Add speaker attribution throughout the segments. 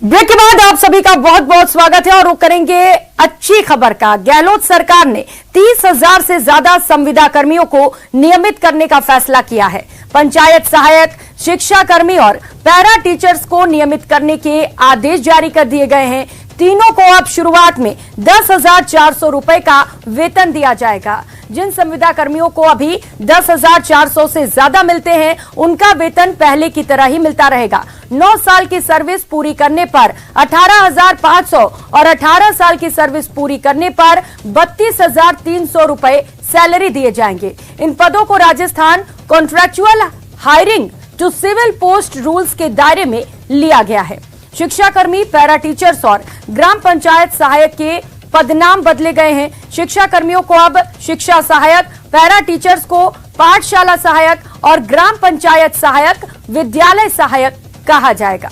Speaker 1: Break के बाद आप सभी का बहुत बहुत स्वागत है और रुक करेंगे अच्छी खबर का। गहलोत सरकार ने 30,000 से ज्यादा संविदा कर्मियों को नियमित करने का फैसला किया है। पंचायत सहायक, शिक्षा कर्मी और पैरा टीचर्स को नियमित करने के आदेश जारी कर दिए गए हैं। तीनों को अब शुरुआत में 10,400 रुपए का वेतन दिया जाएगा। जिन संविदा कर्मियों को अभी 10,400 से ज्यादा मिलते हैं, उनका वेतन पहले की तरह ही मिलता रहेगा। 9 साल की सर्विस पूरी करने पर 18,500 और 18 साल की सर्विस पूरी करने पर 32,300 रुपए सैलरी दिए जाएंगे। इन पदों को Rajasthan contractual hiring to civil post rules के दायरे में लिया गया है। शिक्षा कर्मी, पैरा टीचर्स और ग्राम पंचायत सहायक के पदनाम बदले गए हैं। शिक्षा कर्मियों को अब शिक्षा सहायक, पैरा टीचर्स को पाठशाला सहायक और ग्राम पंचायत सहायक, विद्यालय सहायक कहा जाएगा।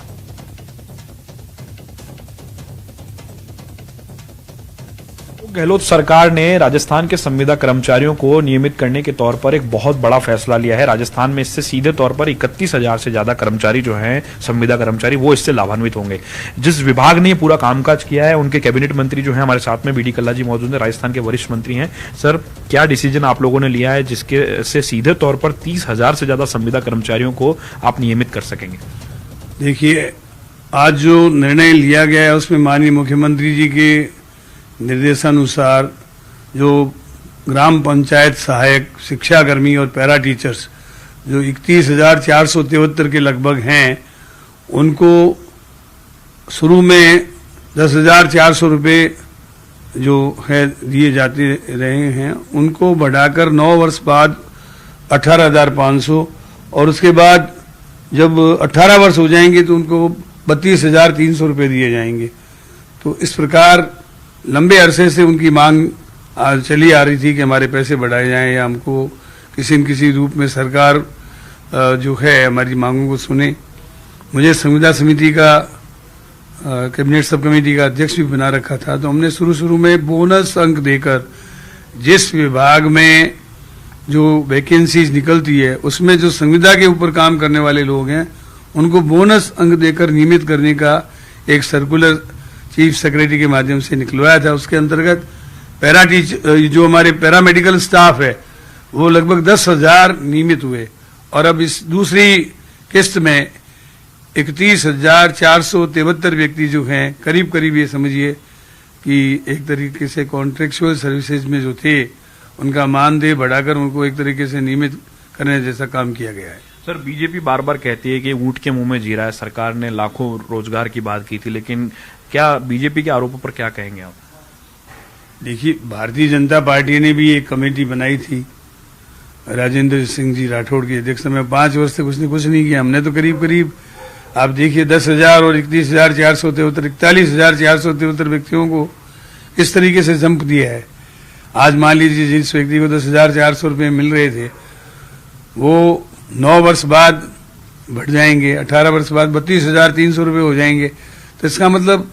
Speaker 2: गहलोत सरकार ने राजस्थान के संविदा कर्मचारियों को नियमित करने के तौर पर एक बहुत बड़ा फैसला लिया है। राजस्थान में इससे सीधे तौर पर 31,000 से ज्यादा कर्मचारी जो हैं, संविदा कर्मचारी, वो इससे लाभान्वित होंगे। जिस विभाग ने पूरा कामकाज किया है, उनके कैबिनेट मंत्री जो हैं हमारे साथ में बीडी कल्ला जी मौजूद हैं, राजस्थान के वरिष्ठ मंत्री हैं। सर, क्या डिसीजन आप लोगों ने लिया है जिसके से सीधे तौर पर 30,000 से ज्यादा संविदा कर्मचारियों को आप नियमित कर सकेंगे?
Speaker 3: देखिए, आज जो निर्णय लिया गया है उसमें माननीय मुख्यमंत्री जी के निर्देशानुसार जो ग्राम पंचायत सहायक, शिक्षाकर्मी और पैरा टीचर्स जो 31,473 के लगभग हैं, उनको शुरू में 10,400 रुपये जो है दिए जाते रहे हैं, उनको बढ़ाकर 9 वर्ष बाद 18,500 और उसके बाद जब 18 वर्ष हो जाएंगे तो उनको 32,300 रुपये दिए जाएंगे। तो इस प्रकार लंबे अरसे से उनकी मांग चली आ रही थी कि हमारे पैसे बढ़ाए जाएं या हमको किसी न किसी रूप में सरकार जो है हमारी मांगों को सुने। मुझे संविदा समिति का कैबिनेट सब कमेटी का अध्यक्ष भी बना रखा था, तो हमने शुरू में बोनस अंक देकर जिस विभाग में जो वैकेंसीज निकलती है उसमें जो संविदा के ऊपर काम करने वाले लोग हैं उनको बोनस अंक देकर नियमित करने का एक सर्कुलर चीफ सेक्रेटरी के माध्यम से निकलवाया था। उसके अंतर्गत पैरा टीचर जो हमारे पैरामेडिकल स्टाफ है वो लगभग 10,000 नियमित हुए और अब इस दूसरी किस्त में 31,473 व्यक्ति जो हैं, करीब ये समझिए कि एक तरीके से कॉन्ट्रेक्चुअल सर्विसेज में जो थे उनका मानदेय बढ़ाकर उनको एक तरीके से नियमित करने जैसा काम किया गया है।
Speaker 2: सर, बीजेपी बार बार कहती है कि ऊंट के मुंह में जीरा है। सरकार ने लाखों रोजगार की बात की थी, लेकिन क्या बीजेपी के आरोपों पर क्या कहेंगे आप?
Speaker 3: देखिए, भारतीय जनता पार्टी ने भी एक कमेटी बनाई थी राजेंद्र सिंह जी राठौड़ की अध्यक्षता में। 5 वर्ष से कुछ नहीं किया। हमने तो करीब आप देखिए 10,000 और 31,473 41,473 व्यक्तियों को इस तरीके से जंप दिया है। आज मान लीजिए जिस व्यक्ति को 10,400 रुपये मिल रहे थे वो 9 वर्ष बाद बढ़ जाएंगे, 18 वर्ष बाद 32,300 रुपये हो जाएंगे। तो इसका मतलब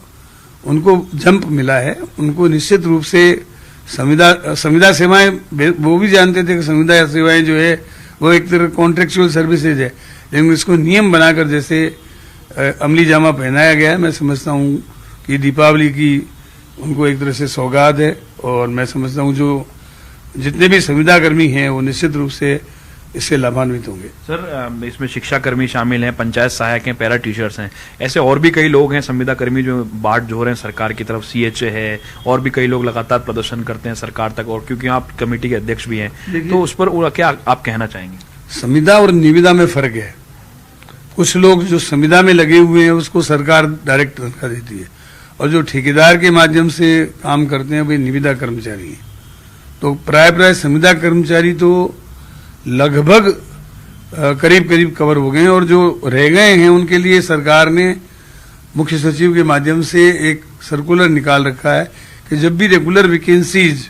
Speaker 3: उनको जंप मिला है। उनको निश्चित रूप से संविदा सेवाएं, वो भी जानते थे कि संविदा सेवाएं जो है वो एक तरह कॉन्ट्रेक्चुअल सर्विसेज है, लेकिन इसको नियम बनाकर जैसे अमली जामा पहनाया गया है, मैं समझता हूँ कि दीपावली की उनको एक तरह से सौगात है। और मैं समझता हूँ जो जितने भी संविदा कर्मी हैं वो निश्चित रूप से इससे लाभान्वित होंगे।
Speaker 2: सर, इसमें शिक्षा कर्मी शामिल हैं, पंचायत सहायक हैं, पैरा टीचर्स हैं, ऐसे और भी कई लोग हैं संविदा कर्मी जो बाट जो रहे हैं सरकार की तरफ। CHA है और भी कई लोग लगातार प्रदर्शन करते हैं सरकार तक, और क्योंकि आप कमेटी के अध्यक्ष भी हैं, तो उस पर क्या आप कहना चाहेंगे?
Speaker 3: संविदा और निविदा में फर्क है। कुछ लोग जो संविदा में लगे हुए हैं उसको सरकार डायरेक्ट तनख्वाह देती है, और जो ठेकेदार के माध्यम से काम करते हैं वे निविदा कर्मचारी हैं। तो प्राय संविदा कर्मचारी तो लगभग करीब कवर हो गए हैं, और जो रह गए हैं उनके लिए सरकार ने मुख्य सचिव के माध्यम से एक सर्कुलर निकाल रखा है कि जब भी रेगुलर वैकेंसीज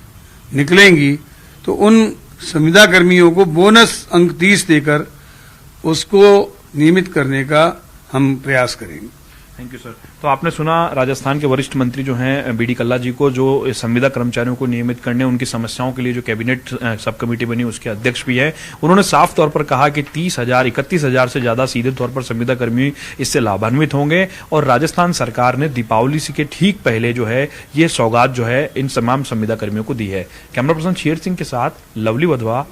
Speaker 3: निकलेंगी तो उन संविदा कर्मियों को बोनस अंक 30 देकर उसको नियमित करने का हम प्रयास करेंगे।
Speaker 2: Thank you sir. तो आपने सुना राजस्थान के वरिष्ठ मंत्री जो हैं बीडी कल्ला जी को, जो संविदा कर्मचारियों को नियमित करने, उनकी समस्याओं के लिए जो कैबिनेट सब कमेटी बनी उसके अध्यक्ष भी हैं। उन्होंने साफ तौर पर कहा कि 31,000 से ज्यादा सीधे तौर पर संविदा कर्मी इससे लाभान्वित होंगे और राजस्थान सरकार ने दीपावली के ठीक पहले जो है ये सौगात जो है इन तमाम संविदा कर्मियों को दी है। कैमरा पर्सन शेर सिंह के साथ लवली वधवा।